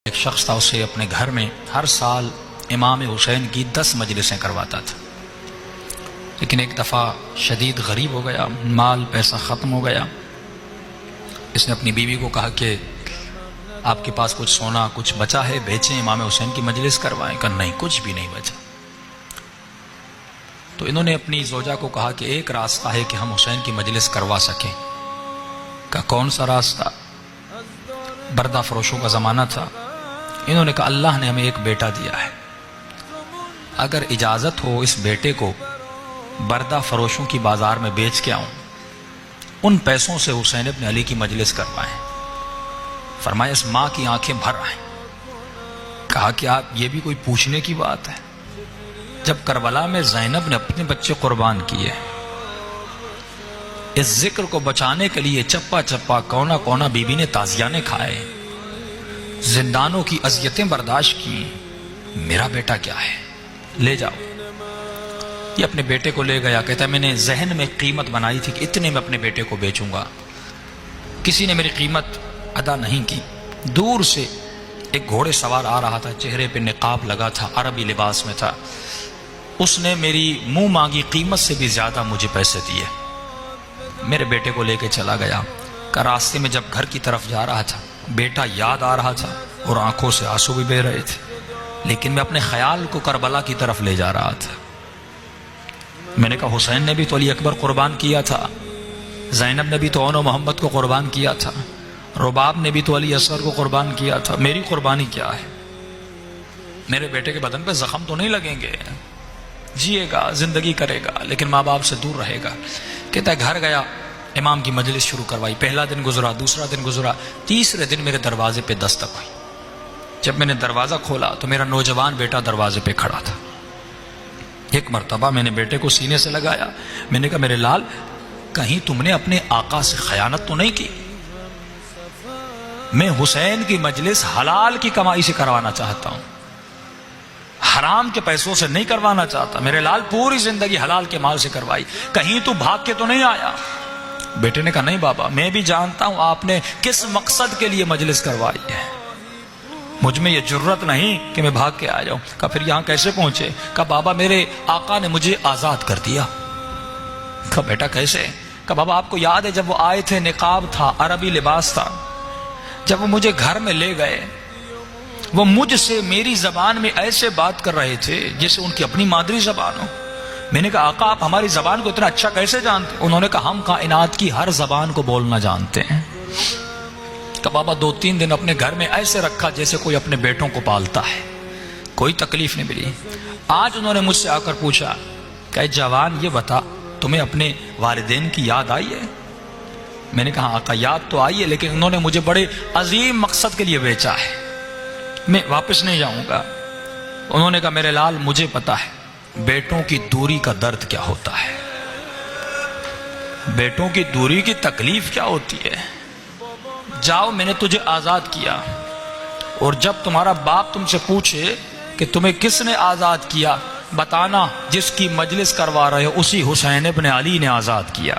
ایک شخص تھا، اسے اپنے گھر میں ہر سال امام حسین کی 10 مجلسیں کرواتا تھا، لیکن ایک دفعہ شدید غریب ہو گیا، مال پیسہ ختم ہو گیا۔ اس نے اپنی بیوی کو کہا کہ آپ کے پاس کچھ سونا کچھ بچا ہے، بیچیں، امام حسین کی مجلس کروائیں۔ کہا نہیں، کچھ بھی نہیں بچا۔ تو انہوں نے اپنی زوجہ کو کہا کہ ایک راستہ ہے کہ ہم حسین کی مجلس کروا سکیں۔ کہا کون سا راستہ؟ بردہ فروشوں کا زمانہ تھا۔ انہوں نے کہا اللہ نے ہمیں ایک بیٹا دیا ہے، اگر اجازت ہو اس بیٹے کو بردہ فروشوں کی بازار میں بیچ کے آؤں، ان پیسوں سے حسین ابن علی کی مجلس کروائیں۔ فرمایا اس ماں کی آنکھیں بھر آئیں۔ کہا کہ آپ یہ بھی کوئی پوچھنے کی بات ہے؟ جب کربلا میں زینب نے اپنے بچے قربان کیے، اس ذکر کو بچانے کے لیے چپا چپا کونا کونا بی بی نے تازیانے کھائے، زندانوں کی اذیتیں برداشت کی، میرا بیٹا کیا ہے، لے جاؤ۔ یہ اپنے بیٹے کو لے گیا، کہتا ہے میں نے ذہن میں قیمت بنائی تھی کہ اتنے میں اپنے بیٹے کو بیچوں گا، کسی نے میری قیمت ادا نہیں کی۔ دور سے ایک گھوڑے سوار آ رہا تھا، چہرے پہ نقاب لگا تھا، عربی لباس میں تھا، اس نے میری منہ مانگی قیمت سے بھی زیادہ مجھے پیسے دیے، میرے بیٹے کو لے کے چلا گیا۔ کہ راستے میں جب گھر کی طرف جا رہا تھا، بیٹا یاد آ رہا تھا اور آنکھوں سے آنسو بھی بہہ رہے تھے، لیکن میں اپنے خیال کو کربلا کی طرف لے جا رہا تھا۔ میں نے کہا حسین نے بھی تو علی اکبر قربان کیا تھا، زینب نے بھی تو اون و محمد کو قربان کیا تھا، رباب نے بھی تو علی اصغر کو قربان کیا تھا، میری قربانی کیا ہے؟ میرے بیٹے کے بدن پہ زخم تو نہیں لگیں گے، جیے گا، زندگی کرے گا، لیکن ماں باپ سے دور رہے گا۔ کہتا ہے گھر گیا، امام کی مجلس شروع کروائی، پہلا دن گزرا، دوسرا دن گزرا، تیسرے دن میرے دروازے پہ دستک ہوئی۔ جب میں نے دروازہ کھولا تو میرا نوجوان بیٹا دروازے پہ کھڑا تھا۔ ایک مرتبہ میں نے بیٹے کو سینے سے لگایا، میں نے کہا میرے لال، کہیں تم نے اپنے آقا سے خیانت تو نہیں کی؟ میں حسین کی مجلس حلال کی کمائی سے کروانا چاہتا ہوں، حرام کے پیسوں سے نہیں کروانا چاہتا۔ میرے لال پوری زندگی حلال کے مال سے کروائی، کہیں تو بھاگ کے تو نہیں آیا؟ بیٹے نے کہا نہیں بابا، میں بھی جانتا ہوں آپ نے کس مقصد کے لیے مجلس کروائی ہے، مجھ میں یہ جرت نہیں کہ میں بھاگ کے آ جاؤں۔ کہا پھر یہاں کیسے پہنچے؟ کہا بابا میرے آقا نے مجھے آزاد کر دیا۔ کہا بیٹا کیسے؟ کہا بابا آپ کو یاد ہے جب وہ آئے تھے، نقاب تھا، عربی لباس تھا، جب وہ مجھے گھر میں لے گئے، وہ مجھ سے میری زبان میں ایسے بات کر رہے تھے جیسے ان کی اپنی مادری زبان ہو۔ میں نے کہا آقا آپ ہماری زبان کو اتنا اچھا کیسے جانتے؟ انہوں نے کہا ہم کائنات کی ہر زبان کو بولنا جانتے ہیں۔ کہ بابا 2-3 دن اپنے گھر میں ایسے رکھا جیسے کوئی اپنے بیٹوں کو پالتا ہے، کوئی تکلیف نہیں ملی۔ آج انہوں نے مجھ سے آ کر پوچھا کہ جوان یہ بتا تمہیں اپنے والدین کی یاد آئی ہے؟ میں نے کہا آقا یاد تو آئی ہے، لیکن انہوں نے مجھے بڑے عظیم مقصد کے لیے بیچا ہے، میں واپس نہیں جاؤں گا۔ انہوں نے کہا میرے لال مجھے پتا ہے بیٹوں کی دوری کا درد کیا ہوتا ہے، بیٹوں کی دوری کی تکلیف کیا ہوتی ہے۔ جاؤ میں نے تجھے آزاد کیا، اور جب تمہارا باپ تم سے پوچھے کہ تمہیں کس نے آزاد کیا، بتانا جس کی مجلس کروا رہے ہو اسی حسین ابن علی نے آزاد کیا۔